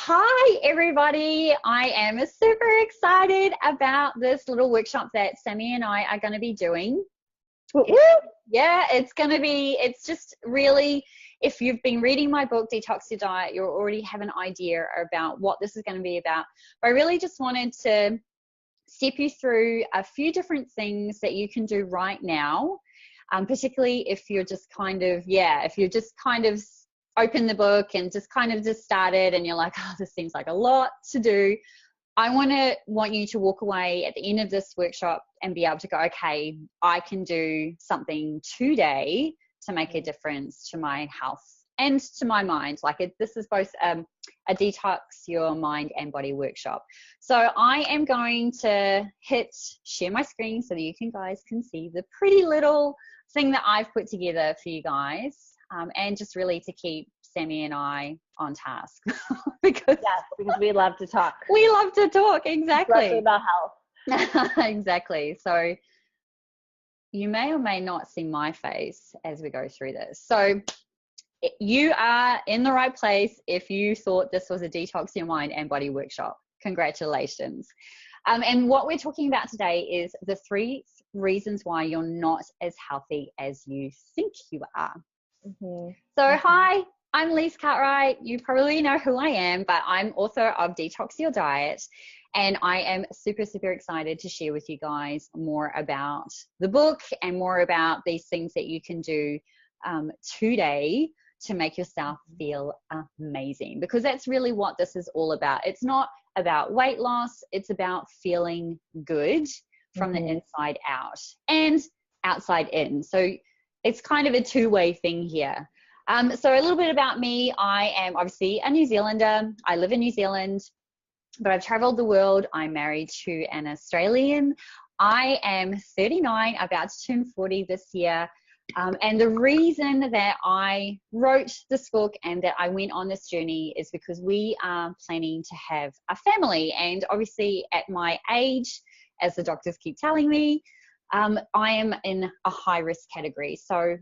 Hi, everybody. I am super excited about this little workshop that Sammy and I are going to be doing. Yeah, it's just really, if you've been reading my book, Detox Your Diet, you already have an idea about what this is going to be about. But I really just wanted to step you through a few different things that you can do right now, particularly if you're just if you're just open the book and just started and you're like, oh, this seems like a lot to do. I want you to walk away at the end of this workshop and be able to go, okay, I can do something today to make a difference to my health and to my mind. This is both a detox your mind and body workshop. So I am going to hit share my screen so that you guys can see the pretty little thing that I've put together for you guys. And just really to keep Sammy and I on task because we love to talk. We love to talk, exactly. Especially about health. Exactly. So you may or may not see my face as we go through this. So you are in the right place if you thought this was a Detox Your Mind and Body workshop. Congratulations. And what we're talking about today is the 3 reasons why you're not as healthy as you think you are. Hi, I'm Lise Cartwright. You probably know who I am, but I'm author of Detox Your Diet, and I am super, super excited to share with you guys more about the book and more about these things that you can do today to make yourself feel amazing, because that's really what this is all about. It's not about weight loss. It's about feeling good from the inside out and outside in. So it's kind of a two-way thing here. So a little bit about me. I am obviously a New Zealander. I live in New Zealand, but I've traveled the world. I'm married to an Australian. I am 39, about to turn 40 this year. And the reason that I wrote this book and that I went on this journey is because we are planning to have a family. And obviously at my age, as the doctors keep telling me, I am in a high risk category. So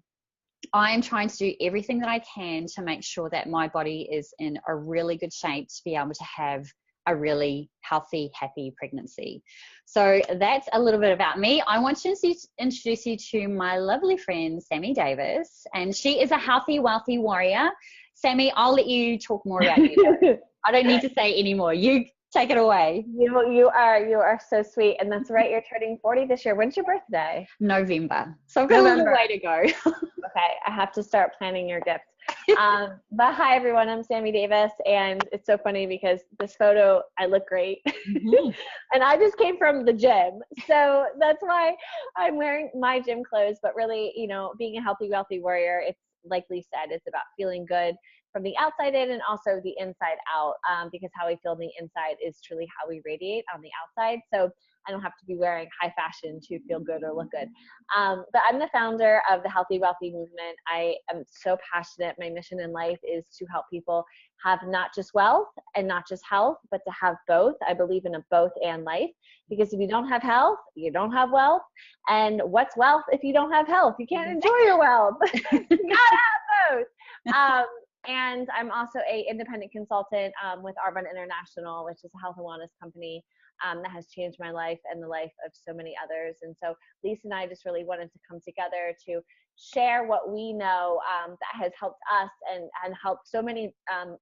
I am trying to do everything that I can to make sure that my body is in a really good shape to be able to have a really healthy, happy pregnancy. So that's a little bit about me. I want to introduce you to my lovely friend, Sammy Davis, and she is a healthy, wealthy warrior. Sammy, I'll let you talk more about you. I don't need to say any more. You take it away. You are so sweet. And that's right. You're turning 40 this year. When's your birthday? November. So I've got a little way to go. Okay. I have to start planning your gift. But hi, everyone. I'm Sammy Davis. And it's so funny because this photo, I look great. And I just came from the gym. So that's why I'm wearing my gym clothes. But really, being a healthy, wealthy warrior, it's like Lee said, it's about feeling good from the outside in and also the inside out, because how we feel on the inside is truly how we radiate on the outside. So I don't have to be wearing high fashion to feel good or look good. But I'm the founder of the Healthy Wealthy Movement. I am so passionate. My mission in life is to help people have not just wealth and not just health, but to have both. I believe in a both and life, because if you don't have health, you don't have wealth. And what's wealth if you don't have health? You can't enjoy your wealth. You gotta have both. And I'm also an independent consultant with Arbonne International, which is a health and wellness company that has changed my life and the life of so many others. And so Lisa and I just really wanted to come together to share what we know that has helped us and helped so many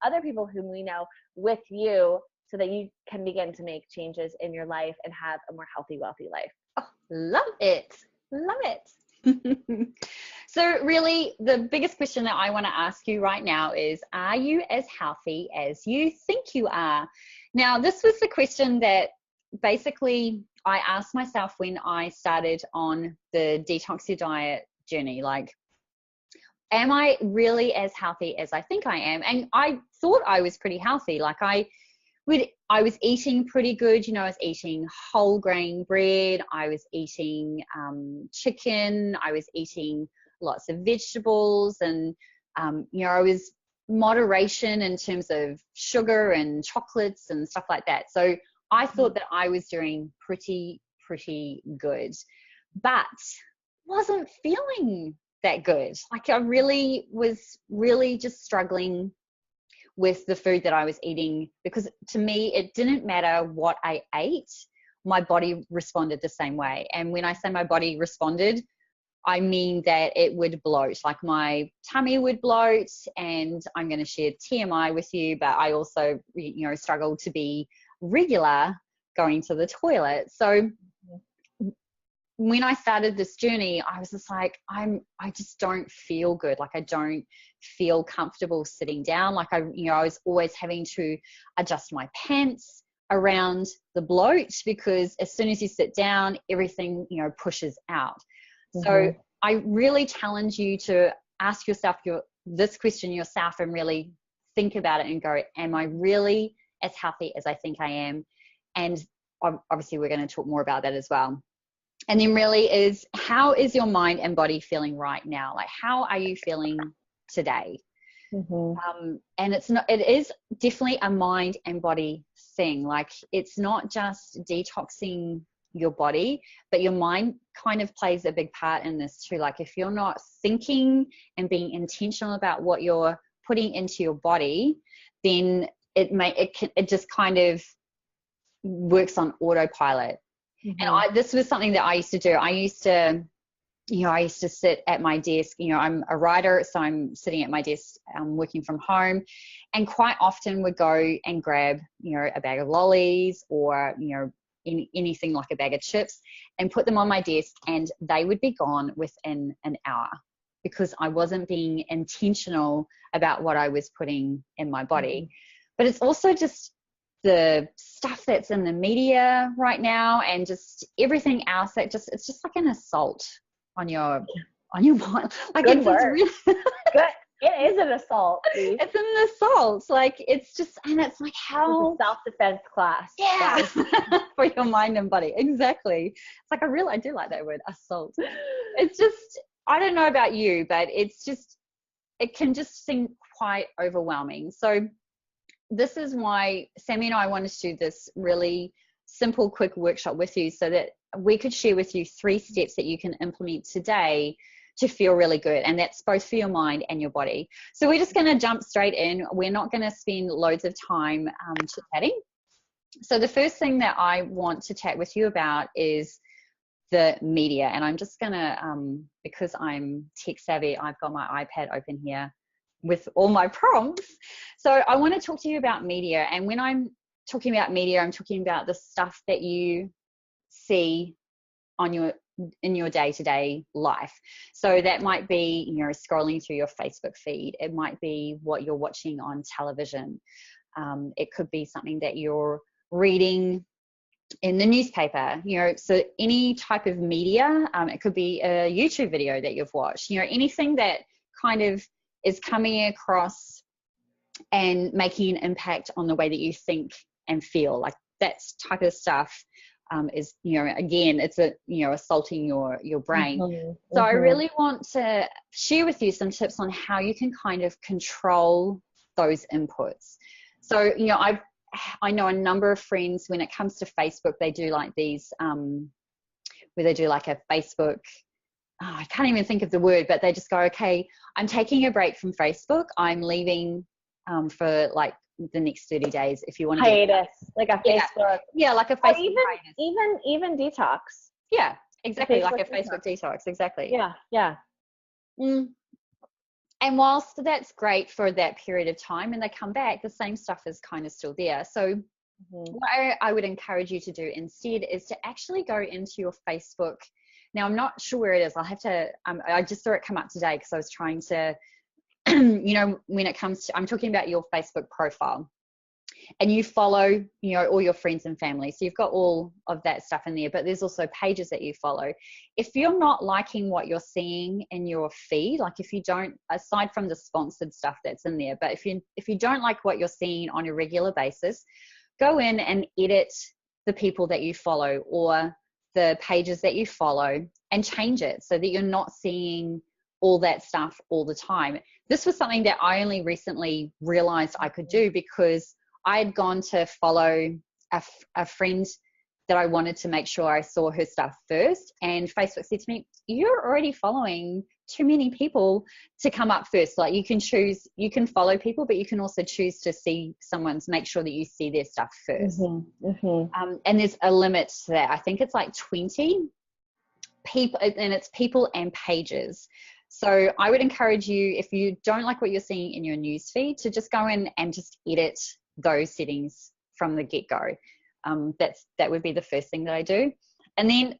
other people whom we know with you, so that you can begin to make changes in your life and have a more healthy, wealthy life. Oh, love it. Love it. So really, the biggest question that I want to ask you right now is, are you as healthy as you think you are? Now, this was the question that basically I asked myself when I started on the Detox Your Diet journey. Like, am I really as healthy as I think I am? And I thought I was pretty healthy. Like I was eating pretty good. I was eating whole grain bread. I was eating chicken. I was eating lots of vegetables, and I was moderation in terms of sugar and chocolates and stuff like that. So I thought that I was doing pretty good, but wasn't feeling that good. Like I really was just struggling with the food that I was eating, because to me, it didn't matter what I ate, my body responded the same way. And when I say my body responded, I mean that it would bloat, like my tummy would bloat, and I'm going to share TMI with you, but I also, struggle to be regular going to the toilet. So when I started this journey, I was just like, I just don't feel good. Like, I don't feel comfortable sitting down. Like, I was always having to adjust my pants around the bloat, because as soon as you sit down, everything, pushes out. So I really challenge you to ask yourself this question yourself, and really think about it and go, am I really as healthy as I think I am? And obviously we're going to talk more about that as well. And then really how is your mind and body feeling right now? Like, how are you feeling today? And it is definitely a mind and body thing. Like, it's not just detoxing your body, but your mind kind of plays a big part in this too. Like, if you're not thinking and being intentional about what you're putting into your body, then it just kind of works on autopilot. And this was something that I used to do. I used to sit at my desk. I'm a writer, so I'm sitting at my desk, working from home, and quite often would go and grab, a bag of lollies, or, anything like a bag of chips, and put them on my desk, and they would be gone within an hour, because I wasn't being intentional about what I was putting in my body. But it's also just the stuff that's in the media right now, and just everything else that it's just like an assault on your mind. Like, good it's word. Really Good. It is an assault. It's an assault. Like, it's just, and it's like, how it's a self-defense class. Yeah. For your mind and body. Exactly. It's like, I do like that word, assault. It's just, I don't know about you, but it's just, it can just seem quite overwhelming. So this is why Sammy and I wanted to do this really simple, quick workshop with you, so that we could share with you 3 steps that you can implement today to feel really good. And that's both for your mind and your body. So we're just going to jump straight in. We're not going to spend loads of time chit-chatting. So the first thing that I want to chat with you about is the media. And I'm just going to, because I'm tech savvy, I've got my iPad open here with all my prompts. So I want to talk to you about media. And when I'm talking about media, I'm talking about the stuff that you see in your day-to-day life. So that might be, scrolling through your Facebook feed. It might be what you're watching on television. It could be something that you're reading in the newspaper, so any type of media. It could be a YouTube video that you've watched, anything that kind of is coming across and making an impact on the way that you think and feel. Like, that type of stuff is, again, it's assaulting your brain. So I really want to share with you some tips on how you can kind of control those inputs. So, I know a number of friends, when it comes to Facebook, they do like these, where they do like a Facebook, I can't even think of the word, but they just go, okay, I'm taking a break from Facebook. I'm leaving for like the next 30 days. If you want to hiatus, like a Facebook. Yeah, like a Facebook hiatus. Even detox. Yeah, exactly, like a detox. Facebook detox. Exactly. Yeah. And whilst that's great for that period of time, and they come back, the same stuff is kind of still there. So what I would encourage you to do instead is to actually go into your Facebook. Now, I'm not sure where it is. I'll have to, I just saw it come up today because I was trying to, when it comes to, I'm talking about your Facebook profile, and you follow, all your friends and family. So you've got all of that stuff in there, but there's also pages that you follow. If you're not liking what you're seeing in your feed, like if you don't, aside from the sponsored stuff that's in there, but if you don't like what you're seeing on a regular basis, go in and edit the people that you follow or the pages that you follow and change it so that you're not seeing all that stuff all the time. This was something that I only recently realized I could do because I had gone to follow a friend that I wanted to make sure I saw her stuff first. And Facebook said to me, you're already following too many people to come up first. Like you can choose, you can follow people, but you can also choose to see someone's, make sure that you see their stuff first. And there's a limit to that. I think it's like 20 people, and it's people and pages. So I would encourage you, if you don't like what you're seeing in your newsfeed, to just go in and just edit those settings from the get-go. That would be the first thing that I do. And then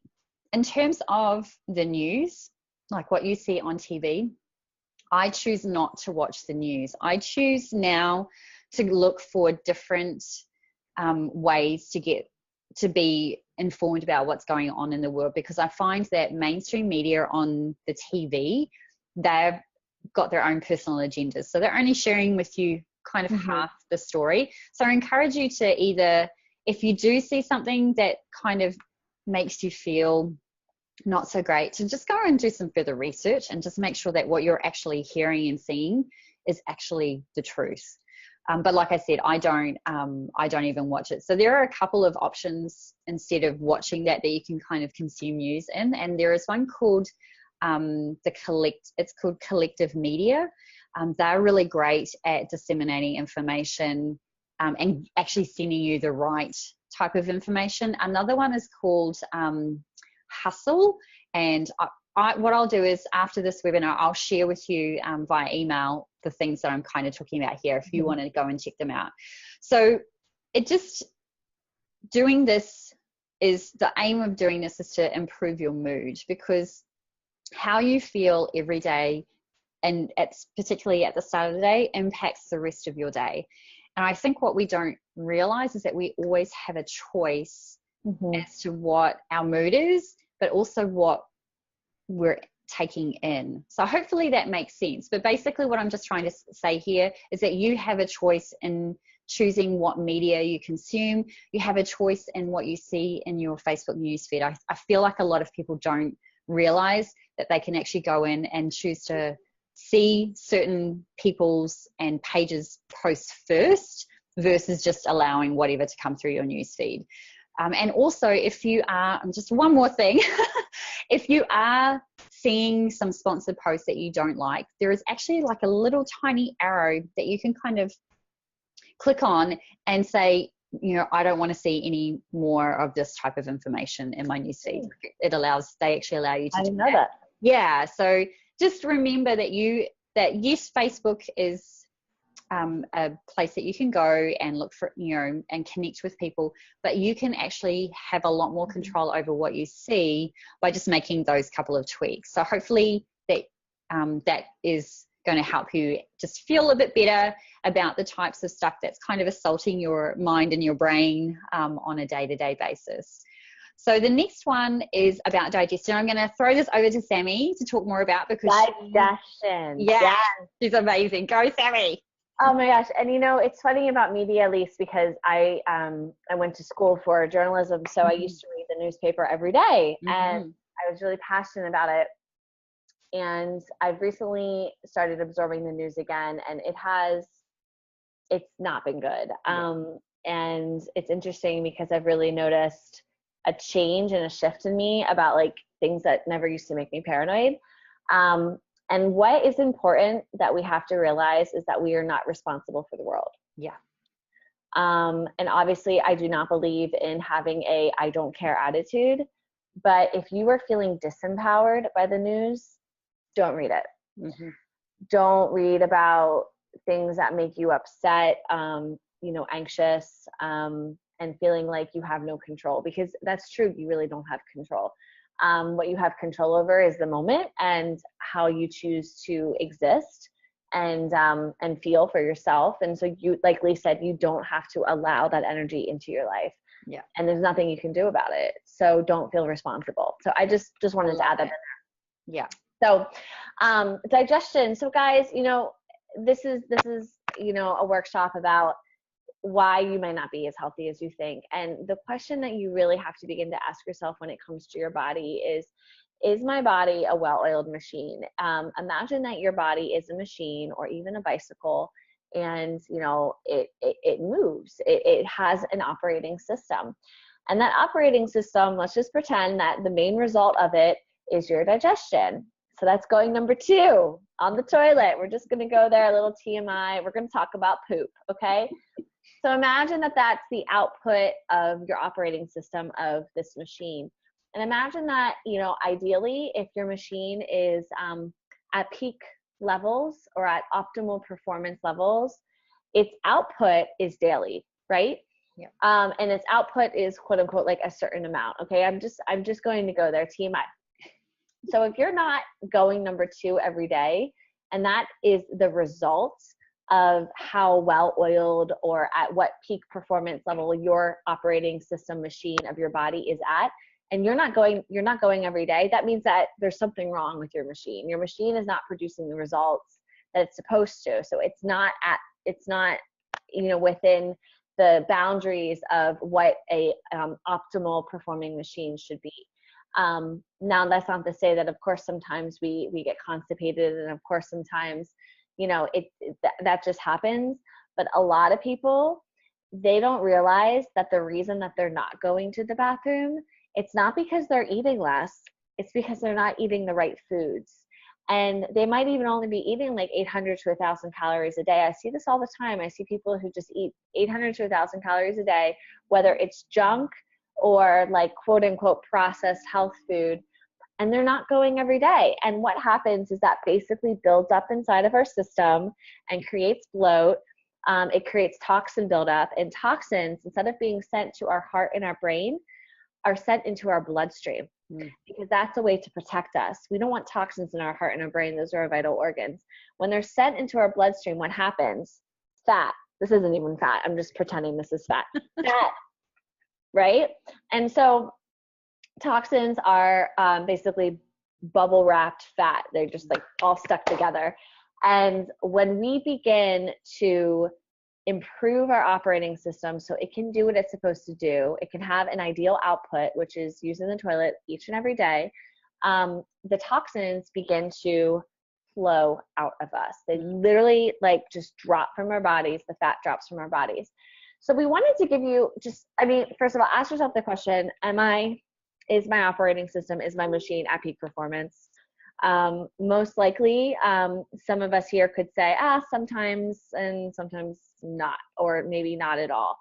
in terms of the news, like what you see on TV, I choose not to watch the news. I choose now to look for different ways to be informed about what's going on in the world, because I find that mainstream media on the TV, they've got their own personal agendas. So they're only sharing with you kind of half the story. So I encourage you to either, if you do see something that kind of makes you feel not so great, to just go and do some further research and just make sure that what you're actually hearing and seeing is actually the truth. But like I said, I don't even watch it. So there are a couple of options instead of watching that you can kind of consume news in. And there is one called it's called Collective Media. They're really great at disseminating information and actually sending you the right type of information. Another one is called Hustle. And what I'll do is after this webinar, I'll share with you via email the things that I'm kind of talking about here, if you want to go and check them out. So doing this is, the aim of doing this is to improve your mood, because how you feel every day, and particularly at the start of the day, impacts the rest of your day. And I think what we don't realize is that we always have a choice as to what our mood is, but also what we're taking in. So hopefully that makes sense. But basically what I'm just trying to say here is that you have a choice in choosing what media you consume. You have a choice in what you see in your Facebook newsfeed. I feel like a lot of people don't realize that they can actually go in and choose to see certain people's and pages posts first versus just allowing whatever to come through your newsfeed. And also, if you are, just one more thing, if you are seeing some sponsored posts that you don't like, there is actually like a little tiny arrow that you can kind of click on and say, I don't want to see any more of this type of information in my newsfeed. They actually allow you to I didn't know that. Yeah. So just remember that yes, Facebook is a place that you can go and look for, and connect with people, but you can actually have a lot more control over what you see by just making those couple of tweaks. So hopefully that is going to help you just feel a bit better about the types of stuff that's kind of assaulting your mind and your brain on a day-to-day basis. So the next one is about digestion. I'm going to throw this over to Sammy to talk more about, because digestion. Yeah, she's amazing. Go, Sammy. Oh my gosh. And it's funny about media, at least, because I went to school for journalism. So I used to read the newspaper every day, and I was really passionate about it. And I've recently started absorbing the news again, and it's not been good. And it's interesting because I've really noticed a change and a shift in me about like things that never used to make me paranoid. And what is important that we have to realize is that we are not responsible for the world. Yeah. And obviously I do not believe in having I don't care attitude, but if you are feeling disempowered by the news, don't read it. Don't read about things that make you upset, anxious, and feeling like you have no control, because that's true. You really don't have control. What you have control over is the moment and how you choose to exist and feel for yourself. And so you, like Lee said, you don't have to allow that energy into your life. Yeah. And there's nothing you can do about it. So don't feel responsible. So I just wanted to add that in there. Yeah. So, digestion. So guys, this is, a workshop about why you might not be as healthy as you think. And the question that you really have to begin to ask yourself when it comes to your body is my body a well-oiled machine? Imagine that your body is a machine or even a bicycle, and it moves. It has an operating system. And that operating system, let's just pretend that the main result of it is your digestion. So that's going number 2 on the toilet. We're just going to go there, a little TMI. We're going to talk about poop, okay? So imagine that that's the output of your operating system of this machine. And imagine that, ideally, if your machine is at peak levels or at optimal performance levels, its output is daily, right? Yeah. And its output is quote unquote like a certain amount. Okay. I'm just going to go there, TMI. So if you're not going number 2 every day, and that is the result of how well oiled or at what peak performance level your operating system machine of your body is at, and you're not going every day, that means that there's something wrong with your machine. Your machine is not producing the results that it's supposed to. So it's not within the boundaries of what a optimal performing machine should be. Now that's not to say that, of course, sometimes we get constipated, and of course sometimes that just happens. But a lot of people, they don't realize that the reason that they're not going to the bathroom, it's not because they're eating less, it's because they're not eating the right foods. And they might even only be eating like 800 to 1,000 calories a day. I see this all the time. I see people who just eat 800 to 1,000 calories a day, whether it's junk or like quote unquote processed health food, and they're not going every day. And what happens is that basically builds up inside of our system and creates bloat. It creates toxin buildup, and toxins, instead of being sent to our heart and our brain, are sent into our bloodstream, because that's a way to protect us. We don't want toxins in our heart and our brain. Those are our vital organs. When they're sent into our bloodstream, what happens? Fat. This isn't even fat. I'm just pretending this is fat. Fat, right? And so toxins are basically bubble wrapped fat. They're just like all stuck together. And when we begin to improve our operating system so it can do what it's supposed to do, it can have an ideal output, which is using the toilet each and every day, the toxins begin to flow out of us. They literally like just drop from our bodies. The fat drops from our bodies. So we wanted to give you first of all, ask yourself the question, is my operating system, is my machine at peak performance? Most likely, some of us here could say, sometimes, and sometimes not, or maybe not at all.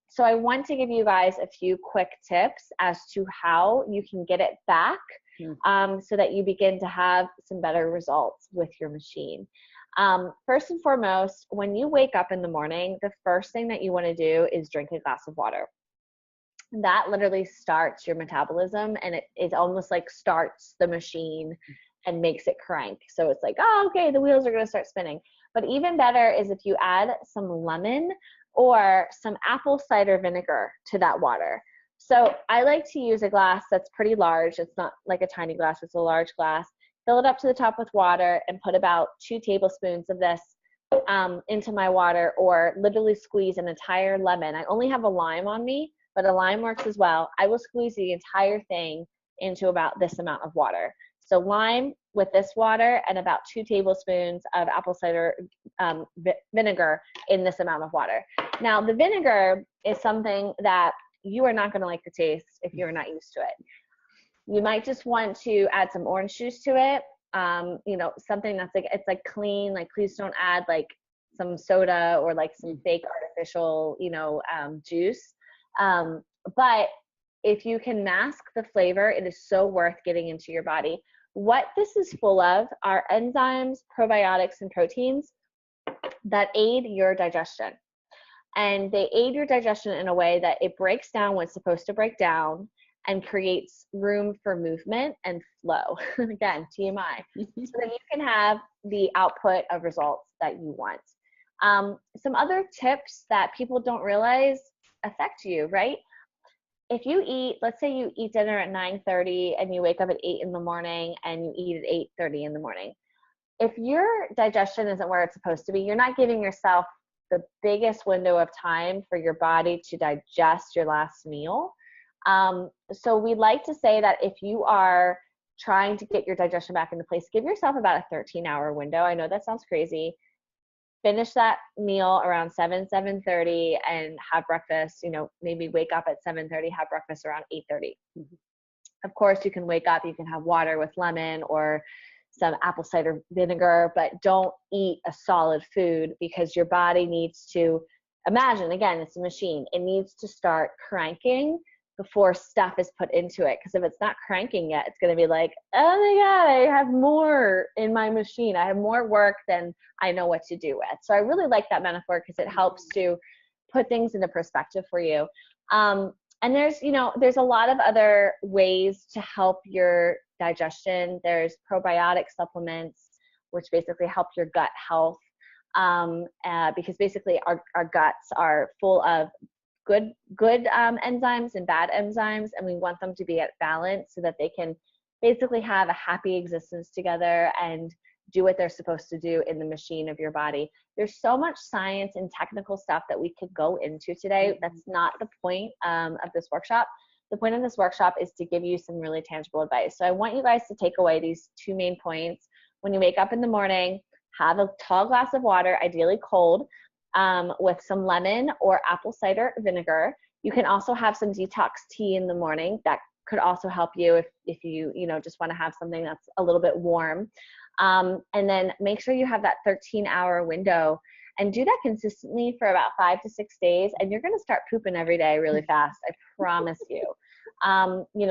So I want to give you guys a few quick tips as to how you can get it back, so that you begin to have some better results with your machine. First and foremost, when you wake up in the morning, the first thing that you want to do is drink a glass of water. That literally starts your metabolism, and it almost like starts the machine and makes it crank. So it's like, okay, the wheels are going to start spinning. But even better is if you add some lemon or some apple cider vinegar to that water. So I like to use a glass that's pretty large. It's not like a tiny glass, it's a large glass. Fill it up to the top with water and put about 2 tablespoons of this into my water, or literally squeeze an entire lemon. I only have a lime on me, but a lime works as well. I will squeeze the entire thing into about this amount of water. So lime with this water and about 2 tablespoons of apple cider vinegar in this amount of water. Now, the vinegar is something that you are not going to like the taste if you're not used to it. You might just want to add some orange juice to it. Something that's like, it's like clean, like please don't add like some soda or like some fake artificial, juice. But if you can mask the flavor, it is so worth getting into your body. What this is full of are enzymes, probiotics, and proteins that aid your digestion. And they aid your digestion in a way that it breaks down what's supposed to break down and creates room for movement and flow. Again, TMI. So that you can have the output of results that you want. Some other tips that people don't realize affect you, right? If you eat, let's say you eat dinner at 9:30 and you wake up at 8 in the morning and you eat at 8:30 in the morning. If your digestion isn't where it's supposed to be, you're not giving yourself the biggest window of time for your body to digest your last meal. So we like to say that if you are trying to get your digestion back into place, give yourself about a 13-hour window. I know that sounds crazy. finish that meal around 7:30 and have breakfast, maybe wake up at 7:30, have breakfast around 8:30. Mm-hmm. Of course, you can wake up, you can have water with lemon or some apple cider vinegar, but don't eat a solid food because your body needs to imagine, again, it's a machine. It needs to start cranking before stuff is put into it. Because if it's not cranking yet, it's going to be like, oh my God, I have more in my machine. I have more work than I know what to do with. So I really like that metaphor because it helps to put things into perspective for you. And there's a lot of other ways to help your digestion. There's probiotic supplements, which basically help your gut health. Because basically our guts are full of good enzymes and bad enzymes, and we want them to be at balance so that they can basically have a happy existence together and do what they're supposed to do in the machine of your body. There's so much science and technical stuff that we could go into today. That's not the point of this workshop. The point of this workshop is to give you some really tangible advice. So I want you guys to take away these 2 main points. When you wake up in the morning, have a tall glass of water, ideally cold, with some lemon or apple cider vinegar. You can also have some detox tea in the morning. That could also help you if you just want to have something that's a little bit warm. And then make sure you have that 13-hour window and do that consistently for about 5 to 6 days. And you're going to start pooping every day really fast. I promise you.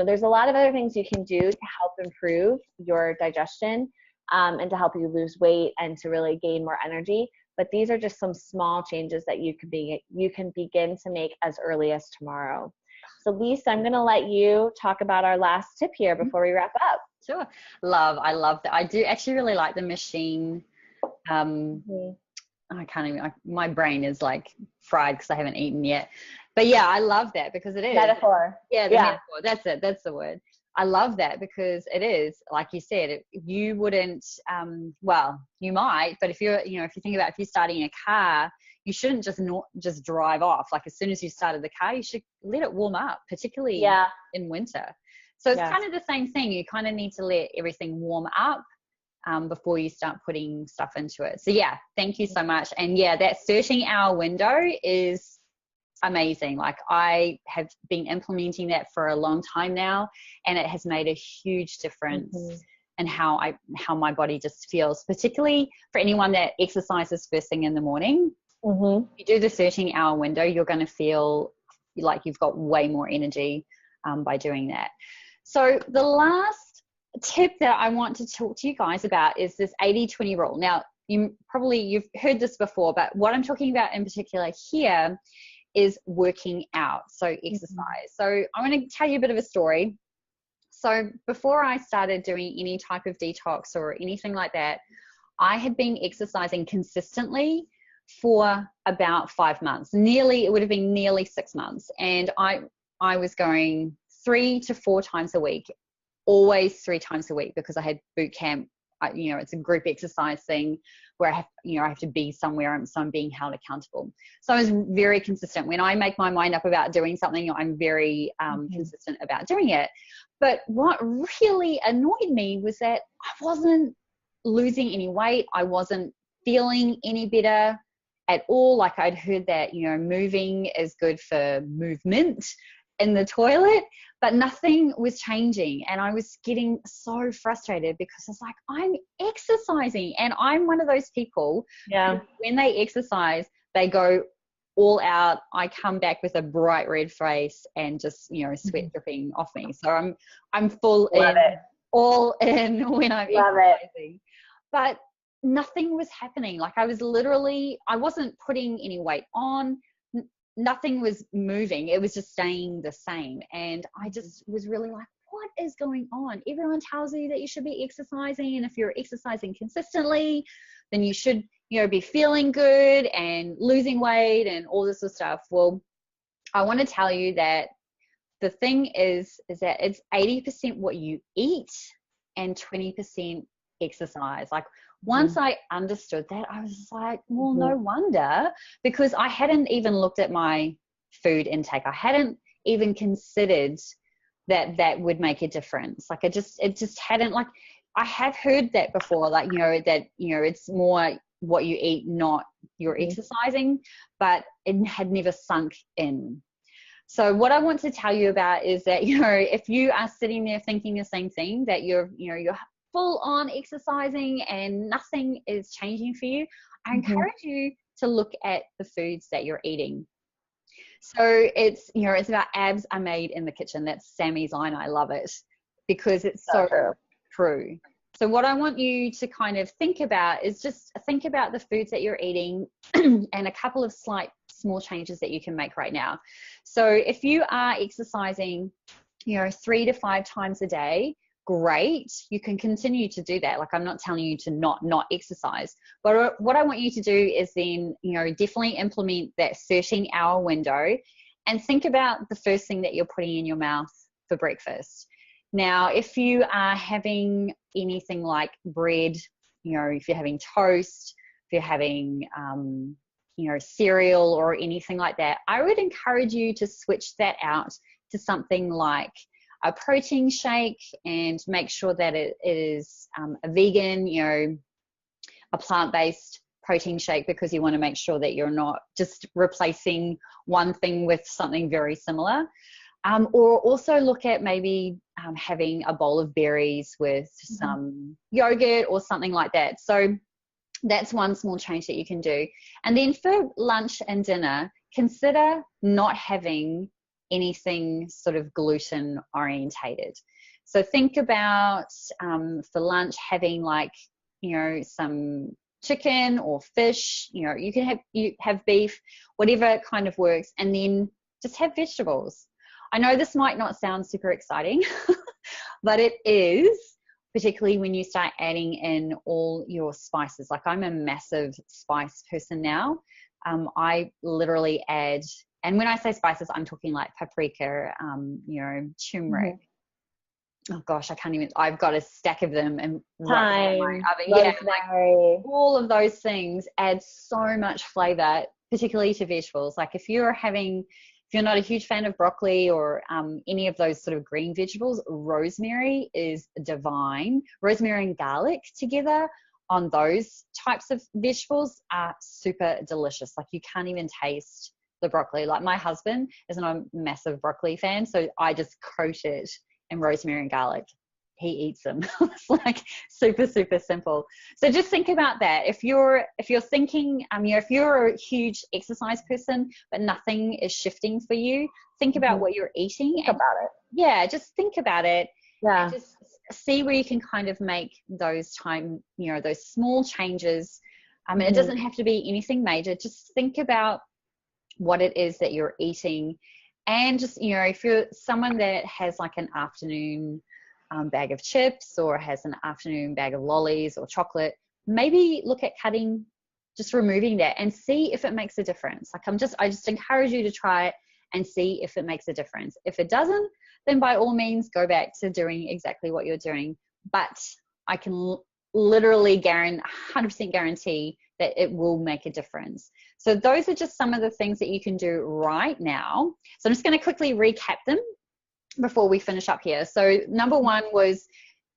There's a lot of other things you can do to help improve your digestion and to help you lose weight and to really gain more energy. But these are just some small changes that you can begin to make as early as tomorrow. So Lisa, I'm going to let you talk about our last tip here before we wrap up. Sure. I love that. I do actually really like the machine. I can't even, my brain is like fried because I haven't eaten yet. But yeah, I love that because it is. Metaphor. Yeah, metaphor. That's it. That's the word. I love that because it is, like you said, you wouldn't, well, you might, but if you think about if you're starting a car, you shouldn't just drive off. Like as soon as you started the car, you should let it warm up, particularly in winter. So it's kind of the same thing. You kind of need to let everything warm up before you start putting stuff into it. So yeah, thank you so much. And yeah, that 13-hour window is amazing. Like I have been implementing that for a long time now, and it has made a huge difference in how my body just feels, particularly for anyone that exercises first thing in the morning. If you do the 13-hour window, you're going to feel like you've got way more energy by doing that. So the last tip that I want to talk to you guys about is this 80-20 rule. Now, you've heard this before, but what I'm talking about in particular here is working out, so exercise. So I'm going to tell you a bit of a story. So before I started doing any type of detox or anything like that, I had been exercising consistently for about 5 months. It would have been nearly 6 months. And I was going 3 to 4 times a week, always 3 times a week, because I had boot camp. It's a group exercise thing where I have to be somewhere, so I'm being held accountable. So I was very consistent. When I make my mind up about doing something, I'm very consistent about doing it. But what really annoyed me was that I wasn't losing any weight. I wasn't feeling any better at all. Like I'd heard that, moving is good for movement in the toilet, but nothing was changing. And I was getting so frustrated because it's like, I'm exercising, and I'm one of those people who, when they exercise, they go all out. I come back with a bright red face and just, sweat dripping off me. So I'm full all in when I'm exercising. But nothing was happening. Like I wasn't putting any weight on. Nothing was moving. It was just staying the same. And I just was really like, what is going on? Everyone tells you that you should be exercising. And if you're exercising consistently, then you should, be feeling good and losing weight and all this sort of stuff. Well, I want to tell you that the thing is that it's 80% what you eat and 20% exercise. Like once I understood that, I was just like, well, no wonder, because I hadn't even looked at my food intake. I hadn't even considered that would make a difference. Like it just hadn't, like I have heard that before, like, that, it's more what you eat, not you're exercising, but it had never sunk in. So what I want to tell you about is that, if you are sitting there thinking the same thing, that you're full on exercising and nothing is changing for you, I encourage you to look at the foods that you're eating. So it's about abs are made in the kitchen. That's Sammy's line. I love it because it's so true. So what I want you to kind of think about is just think about the foods that you're eating and a couple of slight small changes that you can make right now. So if you are exercising, 3 to 5 times a day, great. You can continue to do that. Like, I'm not telling you to not exercise, but what I want you to do is then, definitely implement that 13-hour window and think about the first thing that you're putting in your mouth for breakfast. Now, if you are having anything like bread, if you're having toast, if you're having, cereal or anything like that, I would encourage you to switch that out to something like a protein shake and make sure that it is a vegan, a plant-based protein shake, because you want to make sure that you're not just replacing one thing with something very similar. Or also look at maybe having a bowl of berries with some yogurt or something like that. So that's one small change that you can do. And then for lunch and dinner, consider not having anything sort of gluten orientated. So think about for lunch having some chicken or fish, you can have beef, whatever kind of works, and then just have vegetables. I know this might not sound super exciting, but it is, particularly when you start adding in all your spices. Like, I'm a massive spice person now. I literally add, and when I say spices, I'm talking like paprika, turmeric. Oh gosh, I can't even, I've got a stack of them and right in my oven. Yeah, like all of those things add so much flavor, particularly to vegetables. Like if you're not a huge fan of broccoli or any of those sort of green vegetables, rosemary is divine. Rosemary and garlic together on those types of vegetables are super delicious. Like, you can't even taste the broccoli. Like, my husband isn't a massive broccoli fan, so I just coat it in rosemary and garlic. He eats them. It's like super, super simple. So just think about that. If you're thinking, if you're a huge exercise person, but nothing is shifting for you, think about what you're eating. Think about it. Yeah, just think about it. Yeah. And just see where you can kind of make those those small changes. It doesn't have to be anything major. Just think about what it is that you're eating. And just, if you're someone that has like an afternoon bag of chips or has an afternoon bag of lollies or chocolate, maybe look at just removing that and see if it makes a difference. Like, I just encourage you to try it and see if it makes a difference. If it doesn't, then by all means go back to doing exactly what you're doing. But I can literally 100% guarantee that it will make a difference. So those are just some of the things that you can do right now. So I'm just going to quickly recap them before we finish up here. So number one was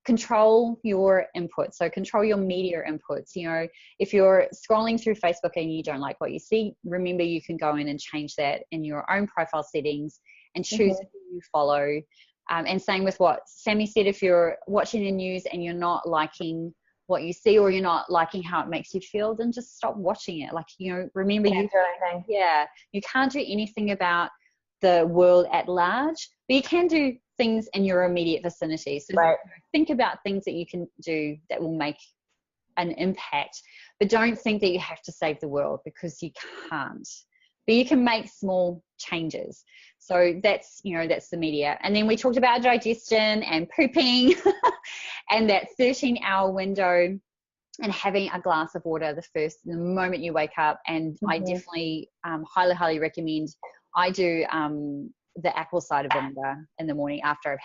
control your inputs. So control your media inputs. If you're scrolling through Facebook and you don't like what you see, remember you can go in and change that in your own profile settings and choose who you follow. And same with what Sammy said, if you're watching the news and you're not liking what you see or you're not liking how it makes you feel, then just stop watching it. Like, remember you can't do anything about the world at large, but you can do things in your immediate vicinity. So think about things that you can do that will make an impact, but don't think that you have to save the world, because you can't. But you can make small changes. So that's the media. And then we talked about digestion and pooping and that 13-hour window and having a glass of water the moment you wake up. And I definitely highly, highly recommend. I do the apple cider vinegar in the morning after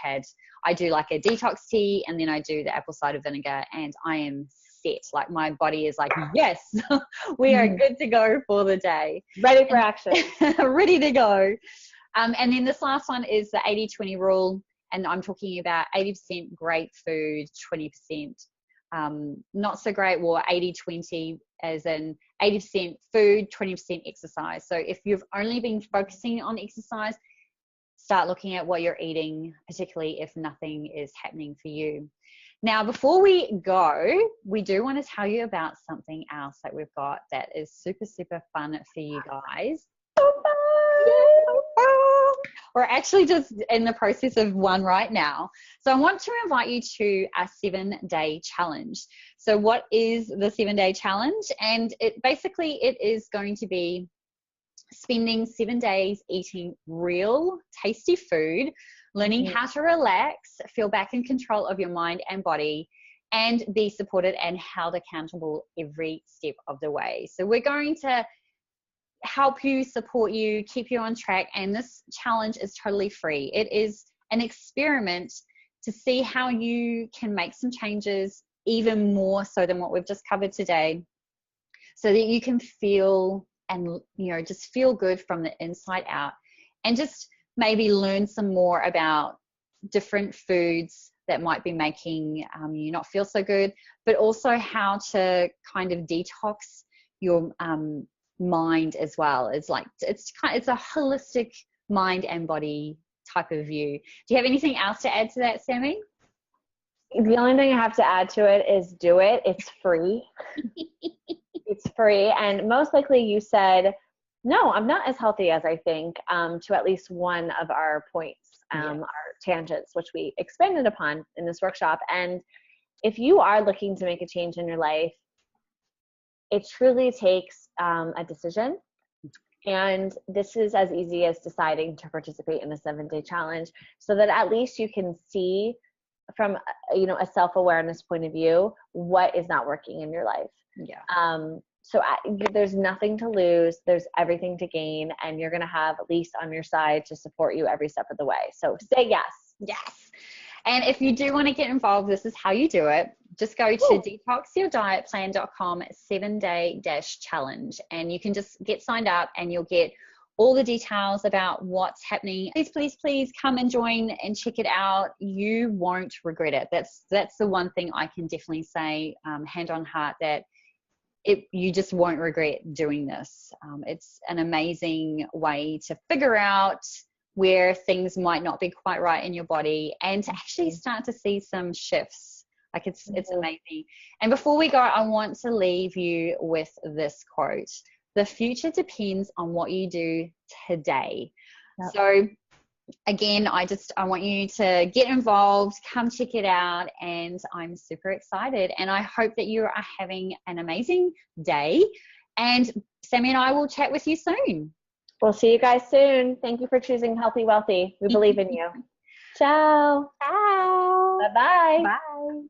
I do like a detox tea, and then I do the apple cider vinegar, and I am set. Like, my body is like, yes, we are good to go for the day. Ready for action. Ready to go. And then this last one is the 80-20 rule. And I'm talking about 80% great food, 20% not so great, well, 80-20, as in 80% food, 20% exercise. So if you've only been focusing on exercise, start looking at what you're eating, particularly if nothing is happening for you. Now, before we go, we do want to tell you about something else that we've got that is super, super fun for you guys. We're actually just in the process of one right now. So I want to invite you to a 7-day challenge. So what is the 7-day challenge? And it is going to be spending 7 days eating real tasty food, learning how to relax, feel back in control of your mind and body, and be supported and held accountable every step of the way. So we're going to help you, support you, keep you on track. And this challenge is totally free. It is an experiment to see how you can make some changes, even more so than what we've just covered today, so that you can feel and, just feel good from the inside out, and just maybe learn some more about different foods that might be making you not feel so good, but also how to kind of detox your mind as well. It's a holistic mind and body type of view. Do you have anything else to add to that, Sammy? The only thing I have to add to it is do it. It's free. It's free. And most likely you said, no, I'm not as healthy as I think, to at least one of our points, our tangents, which we expanded upon in this workshop. And if you are looking to make a change in your life, it truly takes a decision. And this is as easy as deciding to participate in the 7-day challenge, so that at least you can see from, a self-awareness point of view, what is not working in your life. So there's nothing to lose, there's everything to gain, and you're going to have Elise on your side to support you every step of the way. So say yes. Yes. And if you do want to get involved, this is how you do it. Just go to detoxyourdietplan.com 7-day-challenge, and you can just get signed up, and you'll get all the details about what's happening. Please come and join and check it out. You won't regret it. That's the one thing I can definitely say, hand on heart, that you just won't regret doing this. It's an amazing way to figure out where things might not be quite right in your body, and to actually start to see some shifts. Like it's amazing. And before we go, I want to leave you with this quote: the future depends on what you do today. Yep. So again, I want you to get involved, come check it out, and I'm super excited. And I hope that you are having an amazing day. And Sammy and I will chat with you soon. We'll see you guys soon. Thank you for choosing Healthy Wealthy. We believe in you. Ciao. Ciao. Bye-bye. Bye.